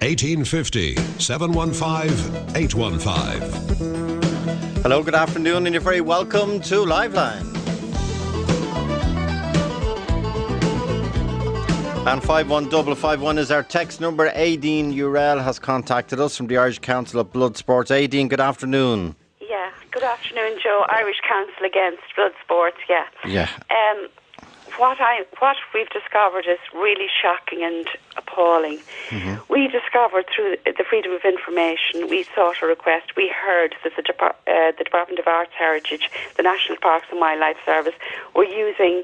1850 715 815. Hello, good afternoon, and you're very welcome to Liveline. And 51551 is our text number. Aideen Urel has contacted us from the Irish Council of Bloodsports. Aideen, good afternoon. Yeah, good afternoon, Joe. Irish Council Against Bloodsports, yeah. Yeah. What we've discovered is really shocking and appalling. Mm-hmm. We discovered through the Freedom of Information, we sought a request, we heard that the Department of Arts Heritage, the National Parks and Wildlife Service, were using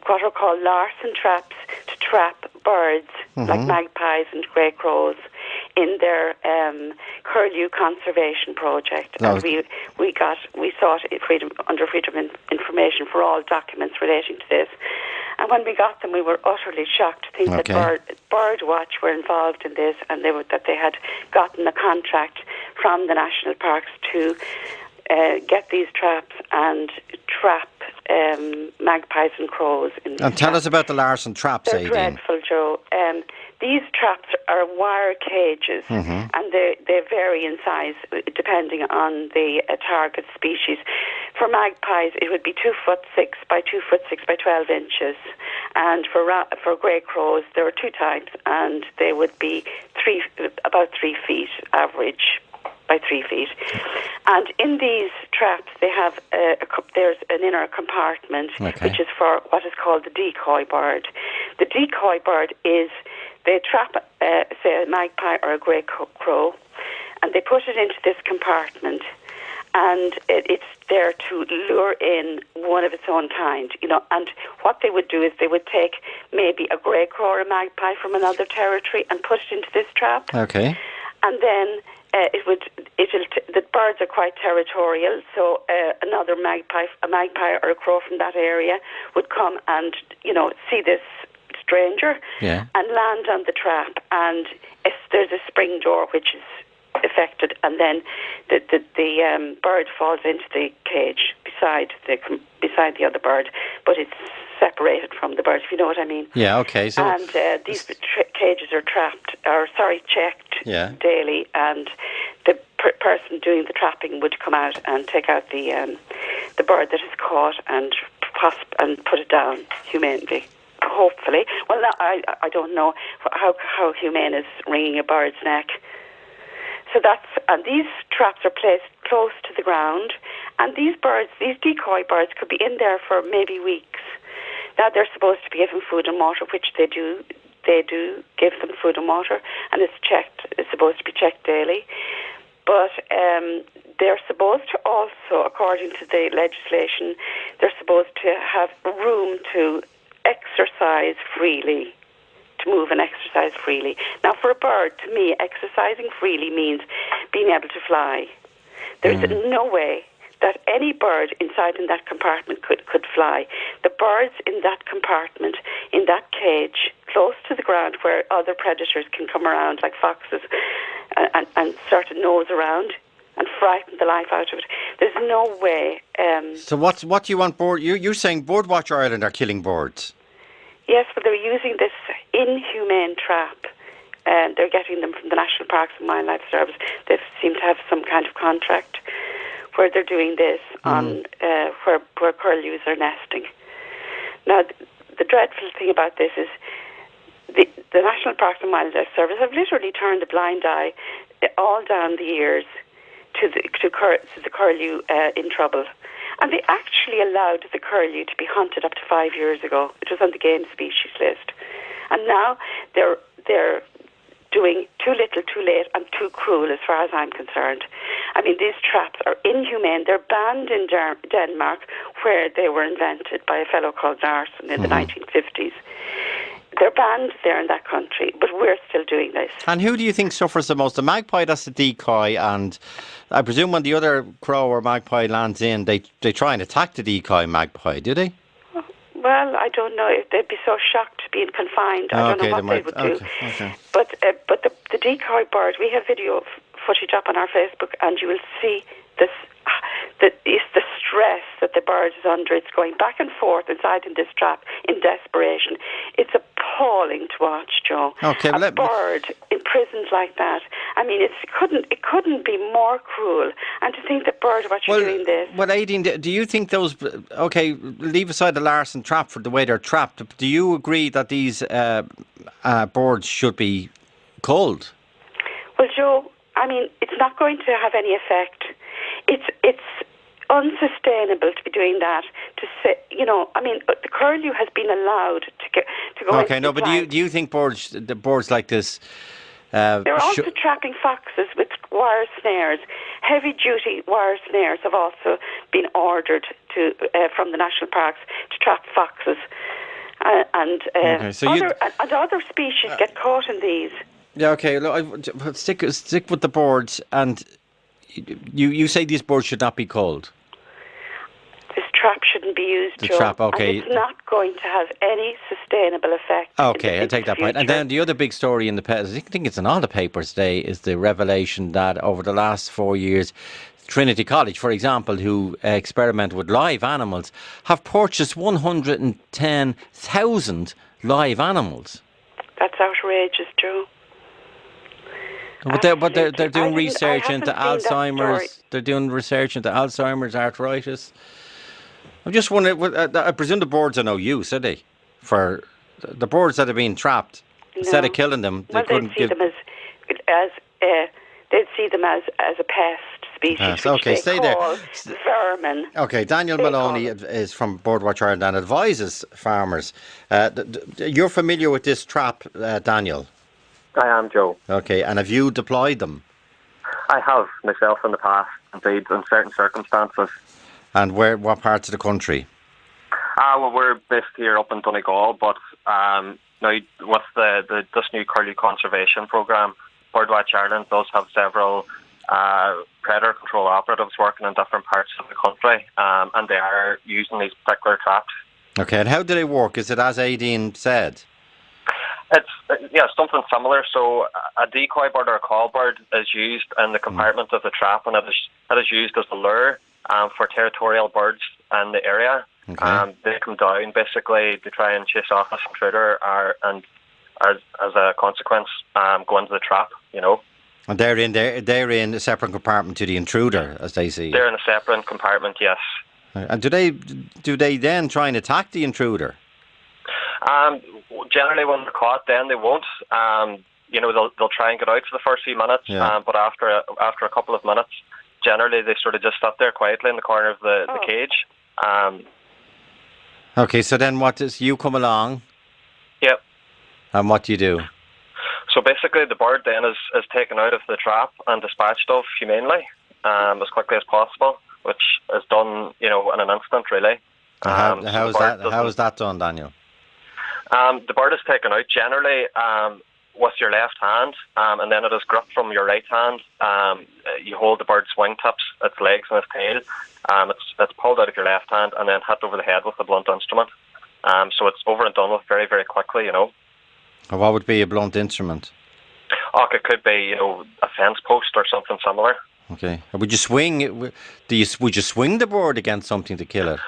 what are called Larsen traps to trap birds, like magpies and grey crows, in their curlew conservation project. No. And we sought under Freedom of Information for all documents relating to this. And when we got them, we were utterly shocked to think that Birdwatch were involved in this, and that they had gotten a contract from the national parks to get these traps and trap magpies and crows. And tell us about the Larsen traps, They're Aideen. dreadful, Joe. These traps are wire cages, and they vary in size depending on the target species. For magpies, it would be 2'6" by 2'6" by 12 inches, and for grey crows, there are two types, and they would be about 3 feet average. By 3 feet. And in these traps, they have there's an inner compartment, which is for what is called the decoy bird. The decoy bird is, they trap, say, a magpie or a grey crow, and they put it into this compartment, and it's there to lure in one of its own kind, and what they would do is they would take maybe a grey crow or a magpie from another territory and put it into this trap. Okay. And then the birds are quite territorial, so another magpie or a crow from that area would come and, see this stranger and land on the trap, and there's a spring door which is affected, and then the bird falls into the cage beside the other bird, but it's separated from the bird, if you know what I mean. Yeah, okay. So, and these cages are checked daily, and the person doing the trapping would come out and take out the bird that is caught and put it down humanely. Hopefully. Well, I don't know how humane is wringing a bird's neck. So and these traps are placed close to the ground, and these decoy birds could be in there for maybe weeks. Now they're supposed to be given food and water, which they do. They do give them food and water, and it's supposed to be checked daily. But they're supposed to also, according to the legislation, they're supposed to have room to exercise freely, to move and exercise freely. Now, for a bird, to me, exercising freely means being able to fly. There's no way that any bird inside in that compartment could fly. The birds in that compartment, in that cage, close to the ground where other predators can come around, like foxes, and sort of nose around and frighten the life out of it. There's no way. So what do you want? You're saying Birdwatch Ireland are killing birds? Yes, but they're using this inhumane trap. They're getting them from the National Parks and Wildlife Service. They seem to have some kind of contract where they're doing this on where curlews are nesting. Now, the dreadful thing about this is the National Parks and Wildlife Service have literally turned a blind eye all down the years to the curlew in trouble. And they actually allowed the curlew to be hunted up to 5 years ago. It was on the game species list. And now they're doing too little, too late, and too cruel as far as I'm concerned. I mean, these traps are inhumane. They're banned in Denmark, where they were invented by a fellow called Larsen in the 1950s. They're banned there in that country, but we're still doing this. And who do you think suffers the most? The magpie, that's the decoy, and I presume when the other crow or magpie lands in, they try and attack the decoy magpie, do they? Well, I don't know if they'd be so shocked being confined. I don't know what they would do. Okay. But the decoy bird, we have video footage up on our Facebook, and you will see this. It's the stress that the bird is under. It's going back and forth inside in this trap in desperation. It's appalling to watch, Joe. Okay, a bird imprisoned like that. I mean, it couldn't be more cruel. And to think that Birdwatch are doing this. Well, Aideen, do you think those? Okay, leave aside the Larsen trap for the way they're trapped. Do you agree that these birds should be culled? Well, Joe, I mean, it's not going to have any effect. It's unsustainable to be doing that. To say, I mean, the curlew has been allowed to go. Okay, no, but do you think the birds like this? They're also trapping foxes with wire snares. Heavy-duty wire snares have also been ordered from the national parks to trap foxes, and other species get caught in these. Yeah, okay. Look, stick with the birds, and you say these birds should not be culled. This trap shouldn't be used, Joe. Trap, okay. And it's not going to have any sustainable effect. Okay, I take that point. And then the other big story in the I think it's in all the papers today, is the revelation that over the last 4 years, Trinity College, for example, who experiment with live animals, have purchased 110,000 live animals. That's outrageous, Joe. But they're doing research into Alzheimer's. They're doing research into Alzheimer's, arthritis. I'm just wondering. I presume the birds are no use, are they? For the birds that are being trapped, instead of killing them, they couldn't they'd see them as a pest species. Okay, stay there. Vermin. Okay, Daniel Maloney is from Birdwatch Ireland and advises farmers. You're familiar with this trap, Daniel? I am, Joe. Okay, and have you deployed them? I have myself in the past, indeed, in certain circumstances. And what parts of the country? Well, we're based here up in Donegal, but now with this new curlew conservation programme, Birdwatch Ireland does have several predator control operatives working in different parts of the country, and they are using these particular traps. Okay, and how do they work? Is it as Aideen said? It's something similar. So a decoy bird or a call bird is used in the compartment of the trap, and it is used as a lure for territorial birds in the area. Okay. They come down basically to try and chase off this intruder, and as a consequence, go into the trap. And they're in a separate compartment to the intruder, as they see. They're in a separate compartment, yes. And do they then try and attack the intruder? Generally, when they're caught, then they won't. They'll try and get out for the first few minutes, but after a couple of minutes, generally they sort of just sit there quietly in the corner of the cage. Okay, so then you come along? Yep. And what do you do? So basically, the bird then is taken out of the trap and dispatched of humanely, as quickly as possible, which is done, in an instant, really. How is that done, Daniel? The bird is taken out generally with your left hand, and then it is gripped from your right hand. You hold the bird's wingtips, its legs and its tail. It's pulled out of your left hand and then hit over the head with a blunt instrument. So it's over and done with very, very quickly, What would be a blunt instrument? It could be, a fence post or something similar. Okay. Would you swing it? Would you swing the bird against something to kill it?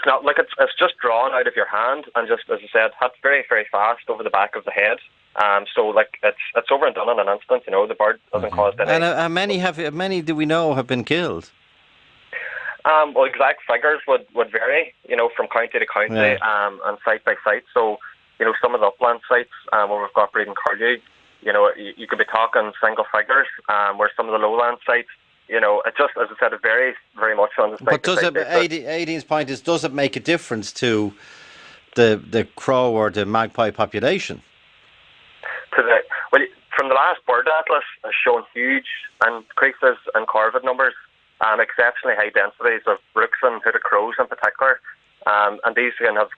No, it's just drawn out of your hand and just, as I said, hit very, very fast over the back of the head. So it's over and done in an instant. The bird doesn't cause any. And how many do we know have been killed? Well, exact figures would vary, from county to county, and site by site. So, some of the upland sites where we've got breeding curlew, you could be talking single figures. Where some of the lowland sites, it just, as I said, it varies very much on the site. But Aideen's point is, does it make a difference to the crow or the magpie population? From the last bird atlas, has shown huge increases in corvid numbers, exceptionally high densities of rooks and hooded crows in particular, and these again have,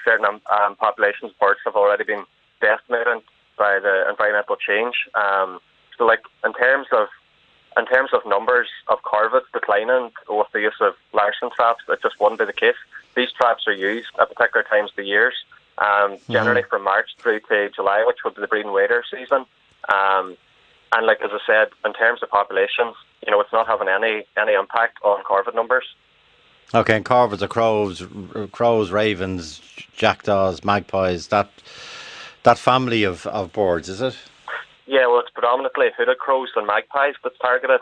certain populations of birds have already been decimated by the environmental change. So, in terms of numbers of corvids declining with the use of Larsen traps, that just wouldn't be the case. These traps are used at particular times of the years, generally from March through to July, which would be the breeding wader season. And as I said, in terms of populations, it's not having any impact on corvid numbers. Okay, and corvids are crows, ravens, jackdaws, magpies, that family of birds, is it? Yeah, well, it's predominantly hooded crows and magpies that's targeted.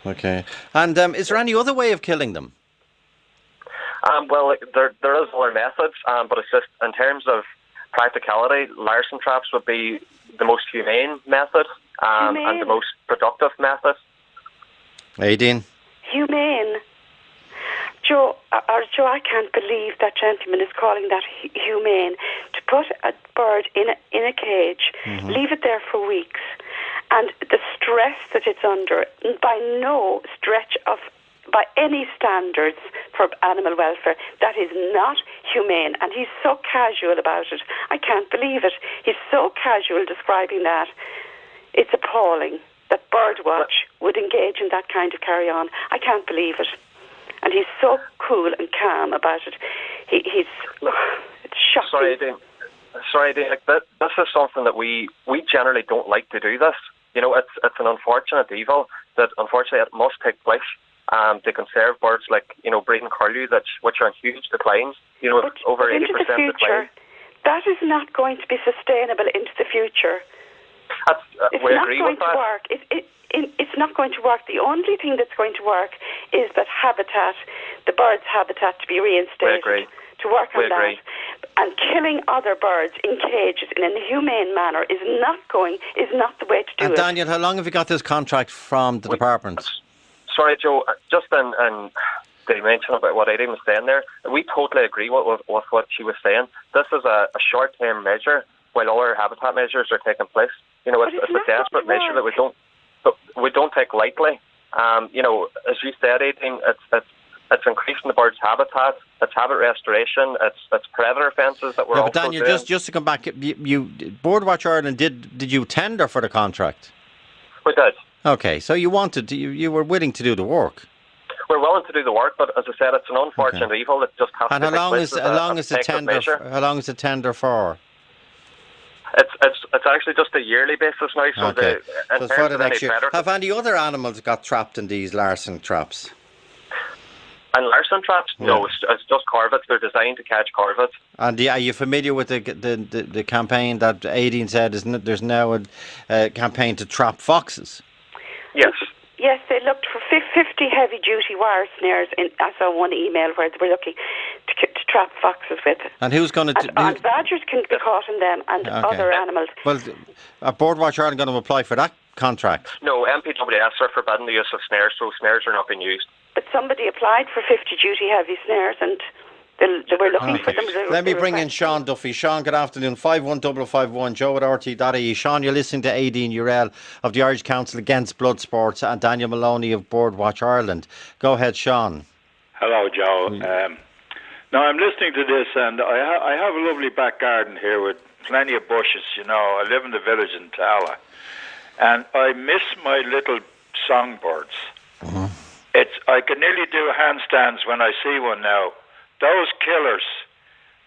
Okay. And is there any other way of killing them? Well, there is other methods, but it's just in terms of practicality, Larsen traps would be the most humane method and the most productive method. Aideen? Humane? Joe, I can't believe that gentleman is calling that humane. To put a bird in a cage, leave it there for weeks, and the stress that it's under, by no stretch of, by any standards for animal welfare, that is not humane. And he's so casual about it. I can't believe it. He's so casual describing that. It's appalling that Birdwatch would engage in that kind of carry-on. I can't believe it. And he's so cool and calm about it. It's shocking. Sorry, Dean. This is something that we generally don't like to do this. You know, it's an unfortunate evil that unfortunately it must take place to conserve birds like, you know, breeding curlew, which are in huge decline. You know, over 80% decline. That is not going to be sustainable into the future. It's not going to work. It's not going to work. The only thing that's going to work is that the bird's habitat, to be reinstated. We agree. To work on that. And killing other birds in cages in a humane manner is not the way to do it. And Daniel, how long have you got this contract from the department? Sorry, Joe, just in the mention about what Aideen was saying there, we totally agree with what she was saying. This is a short-term measure while other habitat measures are taking place. You know, it's a desperate measure that we don't take lightly. You know, as you said, Aideen, it's increasing the bird's habitat, it's habit restoration, it's predator fences that we're also doing. But Daniel, just to come back, you Birdwatch Ireland, did you tender for the contract? We did. Okay, so you you were willing to do the work. We're willing to do the work, but as I said, it's an unfortunate evil that just has to take place. And how long is the tender for? It's actually just a yearly basis now. So okay. So for the next year. Have any other animals got trapped in these Larsen traps? And Larsen traps? Yeah. No, it's just corvids. They're designed to catch corvids. And are you familiar with the campaign that Aideen said there's now a campaign to trap foxes? Yes. Yes, they looked for 50 heavy-duty wire snares. I saw one email where they were looking to trap foxes with. And who's going to... And badgers can be caught in them and other animals. Well, are Birdwatch Ireland going to apply for that contract? No, MPWS are forbidden the use of snares, so snares are not being used. But somebody applied for 50-duty heavy snares and they were looking for them. Let me bring in Sean Duffy. Sean, good afternoon. 51551, Joe at RTE. Sean, you're listening to Aideen Urell of the Irish Council Against Bloodsports and Daniel Maloney of Birdwatch Ireland. Go ahead, Sean. Hello, Joe. Now, I'm listening to this and I have a lovely back garden here with plenty of bushes, you know. I live in the village in Tala. And I miss my little songbirds. I can nearly do handstands when I see one now. Those killers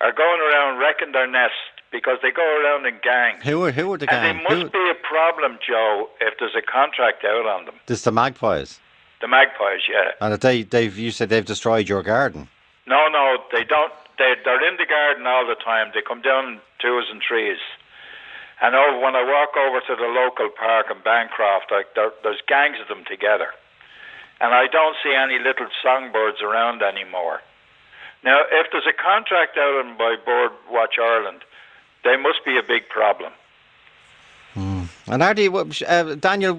are going around wrecking their nest because they go around in gangs. Who are the gangs? And there must be a problem, Joe, if there's a contract out on them. This is the magpies? The magpies, yeah. And you said they've destroyed your garden? No, they don't. They're in the garden all the time. They come down in twos and threes. And when I walk over to the local park in Bancroft, there's gangs of them together. And I don't see any little songbirds around anymore. Now, if there's a contract out on by Birdwatch Ireland, they must be a big problem. And are they, Daniel,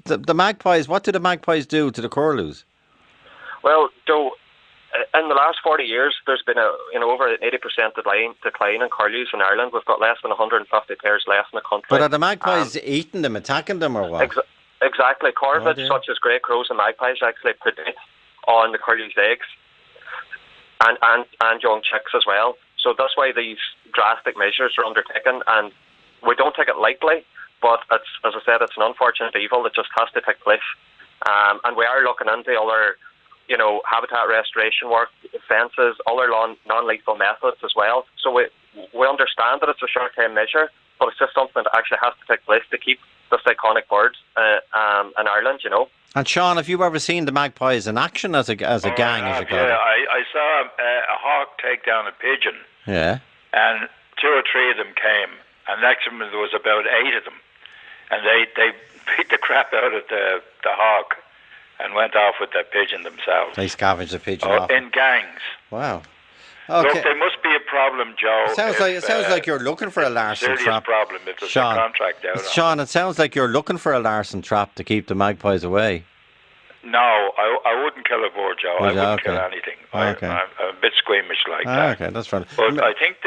the magpies, what do the magpies do to the curlews? Well, Joe, in the last 40 years, there's been over 80% decline in curlews in Ireland. We've got less than 150 pairs left in the country. But are the magpies eating them, attacking them, or what? Exactly. Corvids, such as grey crows and magpies, actually predate on the curlew's eggs. And young chicks as well. So that's why these drastic measures are undertaken, and we don't take it lightly, but as I said, it's an unfortunate evil that just has to take place. And we are looking into other, habitat restoration work, fences, other non-lethal methods as well. So we understand that it's a short-term measure, but it's just something that actually has to take place to keep this iconic bird in Ireland, And Sean, have you ever seen the magpies in action as a gang, as you call it? Yeah, I saw a hawk take down a pigeon. Yeah. And 2 or 3 of them came, and next to them there was about 8 of them, and they beat the crap out of the hawk and went off with the pigeon themselves. They scavenged the pigeon off. In gangs. Wow. Okay. Look, there must be a problem, Joe. It sounds like you're looking for a Larsen serious trap. Problem if there's Sean, a contract out. Sean, it sounds like you're looking for a Larsen trap to keep the magpies away. No, I wouldn't kill a bird, Joe. I wouldn't kill anything. Okay. I'm a bit squeamish like that. Okay, that's fine. But I think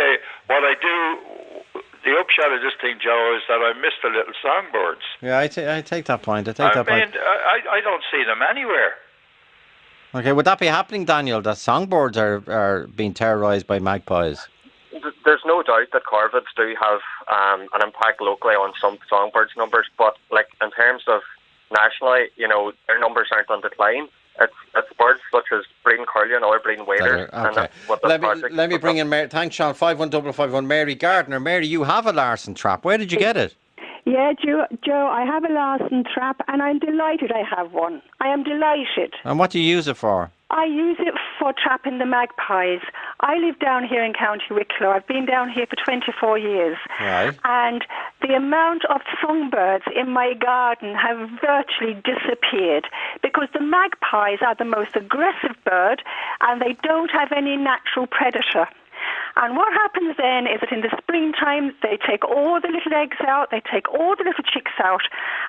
what I do, the upshot of this thing, Joe, is that I miss the little songbirds. Yeah, I take that point. I don't see them anywhere. Okay, would that be happening, Daniel, that songbirds are being terrorised by magpies? There's no doubt that corvids do have an impact locally on some songbirds' numbers, but like in terms of nationally, their numbers aren't on decline. It's birds such as breeding curlew and other breeding waders. Okay. And that's what let me bring in Mary. Thanks, Sean. 51551. Mary Gardner. Mary, you have a Larsen trap. Where did you get it? Yeah, Joe, I have a Larsen trap, and I'm delighted I have one. I am delighted. And what do you use it for? I use it for trapping the magpies. I live down here in County Wicklow. I've been down here for 24 years. Right. And the amount of songbirds in my garden have virtually disappeared because the magpies are the most aggressive bird and they don't have any natural predator. And what happens then is that in the springtime, they take all the little eggs out, they take all the little chicks out,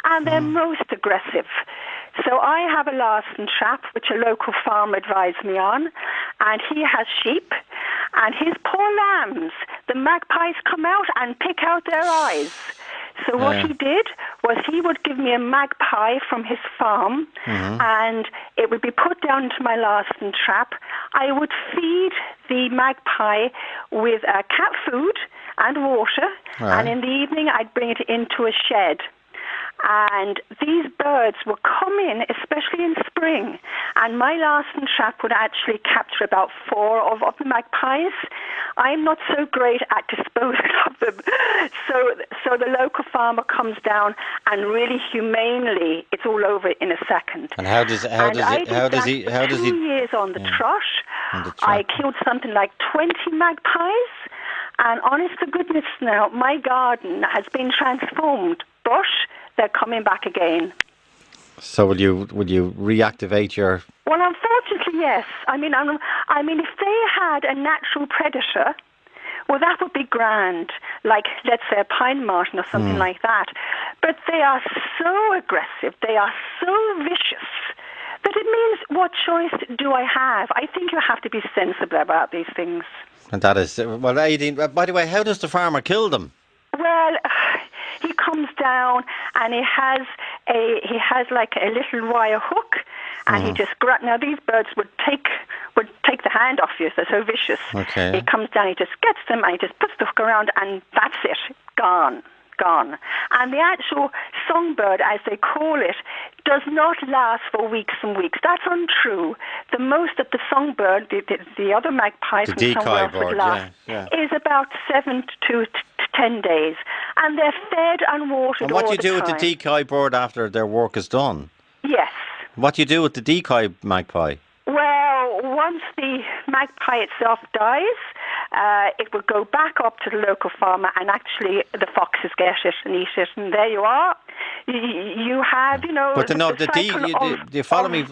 and they're most aggressive. So I have a Larsen trap, which a local farmer advised me on, and he has sheep, and his poor lambs, the magpies come out and pick out their eyes. So what he did was he would give me a magpie from his farm, and it would be put down into my Larsen trap. I would feed the magpie with cat food and water, and in the evening I'd bring it into a shed. And these birds will come in, especially in spring, and my Larsen trap would actually capture about 4 of the magpies. I'm not so great at disposing of them, so the local farmer comes down and really humanely, it's all over in a second. And how does he? 2 years on the trot. I killed something like 20 magpies, and honest to goodness now, my garden has been transformed. But they're coming back again. So will you reactivate your? Well, unfortunately, yes. I mean, if they had a natural predator, well, that would be grand. Like, let's say a pine marten or something like that. But they are so aggressive. They are so vicious that it means, what choice do I have? I think you have to be sensible about these things. And that is well, Aideen. By the way, how does the farmer kill them? Well, he comes down and he has like a little wire hook, and he just now these birds would take the hand off you. They're so vicious. Okay. He comes down, he just gets them, and he just puts the hook around, and that's it, gone. And the actual songbird, as they call it, does not last for weeks and weeks. That's untrue. The most that the songbird, the other magpies from somewhere else would last, is about 7 to 10 days. And they're fed and watered all the time. And what do you do with the decoy bird after their work is done? Yes. What do you do with the decoy magpie? Well, once the magpie itself dies, it will go back up to the local farmer, and actually the foxes get it and eat it, and there you are. You have, But do you follow me?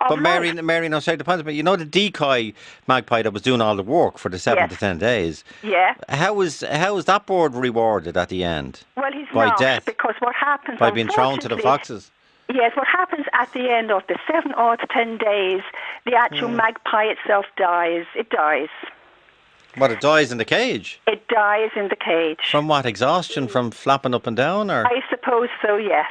But Mary, no, sorry, the point. But the decoy magpie that was doing all the work for the 7 to 10 days. Yeah. How is that bird rewarded at the end? Well, he's by not, death, because what happens by being thrown to the foxes. Yes, what happens at the end of the 7 or 10 days, the actual magpie itself dies. It dies. What, it dies in the cage? It dies in the cage. From what, exhaustion from flapping up and down, or? I suppose so, yes.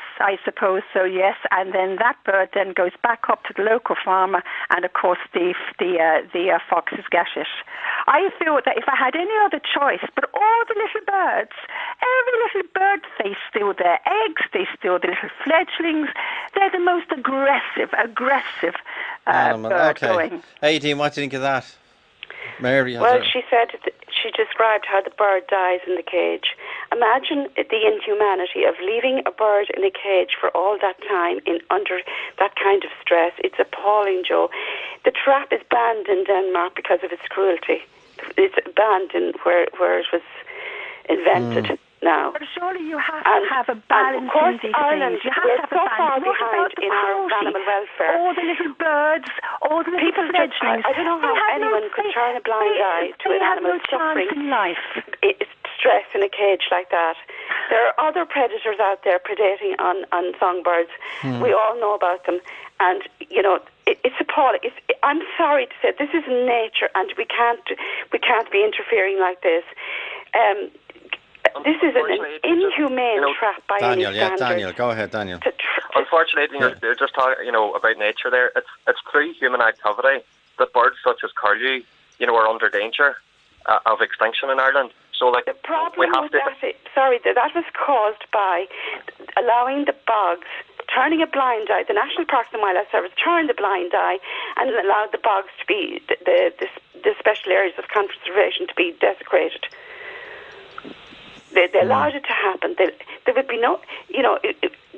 And then that bird then goes back up to the local farmer, and of course the foxes get it. I feel that if I had any other choice, but all the little birds, every little bird, they steal their eggs, they steal the little fledglings. They're the most aggressive bird going. Aideen, what do you think of that? Mary. Well, she said she described how the bird dies in the cage. Imagine the inhumanity of leaving a bird in a cage for all that time under that kind of stress. It's appalling, Joe. The trap is banned in Denmark because of its cruelty. It's banned where it was invented. Now, but surely you have to have a balance in these Ireland, things. You have we're to have so a balance. far What behind about in our animal welfare. All the little birds, all the little fledglings. I don't know how anyone could turn a blind eye to an animal suffering in life. Stress in a cage like that. There are other predators out there predating on songbirds. We all know about them, and it's appalling. I'm sorry to say, this is nature, and we can't be interfering like this. This is an inhumane trap by any standard. Yeah, Daniel, go ahead, Daniel. Unfortunately, you're just talking, about nature there. It's through human activity that birds such as curlew, are under danger of extinction in Ireland. So, the problem with that was caused by allowing the bogs, turning a blind eye. The National Parks and Wildlife Service turned a blind eye and allowed the bogs to be the special areas of conservation to be desecrated. They allowed it to happen. There would be no,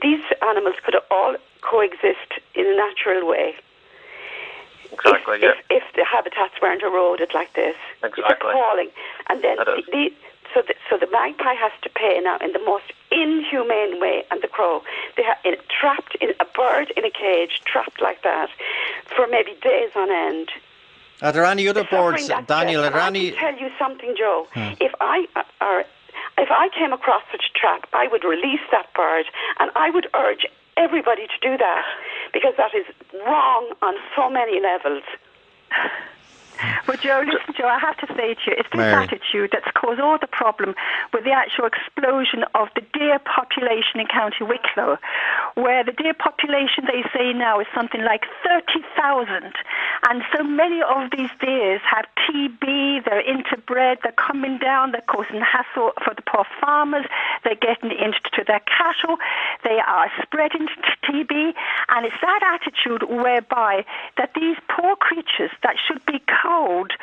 these animals could all coexist in a natural way. Exactly, if the habitats weren't eroded like this. Exactly. It's appalling. And then so the magpie has to pay now in the most inhumane way, and the crow. They have trapped in a bird in a cage, trapped like that, for maybe days on end. Are there any other boards, Daniel? I can tell you something, Joe. If I came across such a trap, I would release that bird, and I would urge everybody to do that, because that is wrong on so many levels. Well, Joe, I have to say to you, it's this attitude that's caused all the problem with the actual explosion of the deer population in County Wicklow, where the deer population, they say now, is something like 30,000. And so many of these deers have TB, they're interbred, they're coming down, they're causing hassle for the poor farmers, they're getting into their cattle, they are spreading TB, and it's that attitude whereby that these poor creatures that should be culled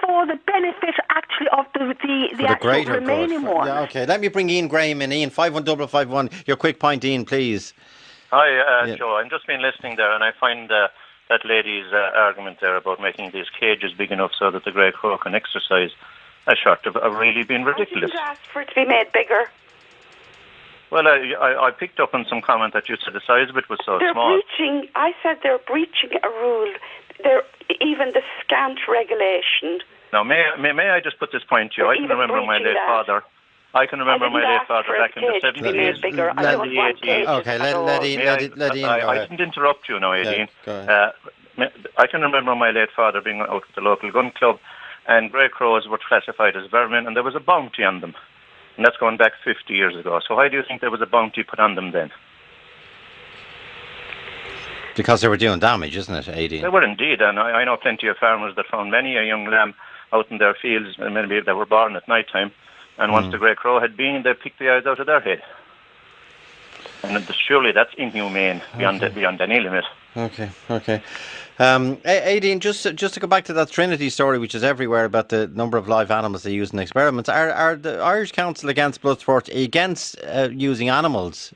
for the benefit actually of the actual remaining ones. Yeah, okay. Let me bring Ian Graham in. Ian, 51551. Your quick point, Ian, please. Hi, Joe. I've just been listening there, and I find that lady's argument there about making these cages big enough so that the grey crow can exercise has sort of really been ridiculous. I didn't ask for it to be made bigger. Well, I picked up on some comment that you said the size of it was so small. I said they're breaching a rule. Even the scant regulation. Now, may I just put this point to you? I can remember my late father. I can remember my late father back in the 70s. Okay, let Ian go. I didn't interrupt you now, Aileen. Yeah, I can remember my late father being out at the local gun club, and grey crows were classified as vermin, and there was a bounty on them. And that's going back 50 years ago. So why do you think there was a bounty put on them then? Because they were doing damage, isn't it, Aileen? They were indeed, and I know plenty of farmers that found many a young lamb out in their fields, and maybe they were born at night time, and once the grey crow had been, they picked the eyes out of their head. And surely that's inhumane beyond any limit. Okay. Aileen, just to go back to that Trinity story, which is everywhere, about the number of live animals they use in experiments, are the Irish Council Against Bloodsports against using animals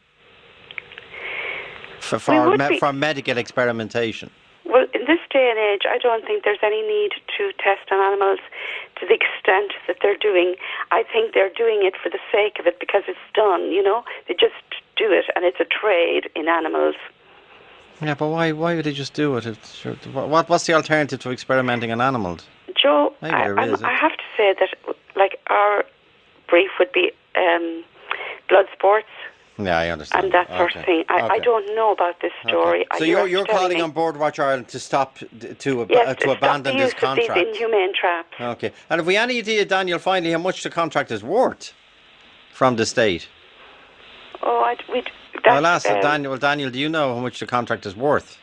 for medical experimentation? Well, in this day and age, I don't think there's any need to test on animals to the extent that they're doing. I think they're doing it for the sake of it, because it's done, They just do it, and it's a trade in animals. Yeah, but why would they just do it? What's the alternative to experimenting on animals? Joe, I have to say that, our brief would be Bloodsports. Yeah, I understand. And that sort of thing. I don't know about this story. Okay. So you're calling on Birdwatch Ireland to stop, to abandon this contract? These inhumane traps. Okay. And have we any idea, Daniel, finally, how much the contract is worth from the state? I'll ask Daniel. Daniel, do you know how much the contract is worth?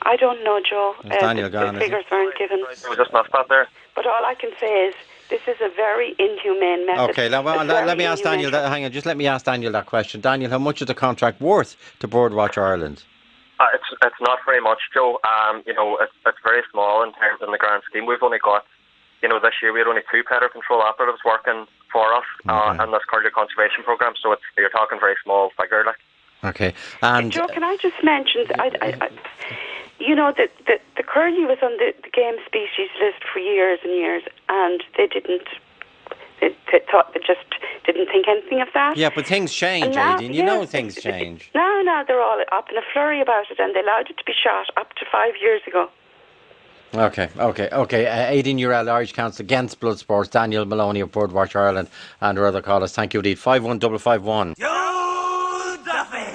I don't know, Joe. Daniel gone? The figures aren't given. We just missed that there. But all I can say is, this is a very inhumane method. Okay, let me ask Daniel. Hang on, just let me ask Daniel that question. Daniel, how much is the contract worth to Birdwatch Ireland? It's not very much, Joe. It's very small in the grand scheme. We've only got this year we had only 2 predator control operatives working for us in this curlew conservation programme, so you're talking very small figure. Like. Okay. And Joe, can I just mention, that the curlew was on the game species list for years and years, and they just didn't think anything of that. Yeah, but things change, Aidan. You know things change. No, they're all up in a flurry about it, and they allowed it to be shot up to 5 years ago. Okay. Aidan Urell, Irish Council Against Bloodsports, Daniel Maloney of Birdwatch Ireland, and our other callers. Thank you indeed. 51551.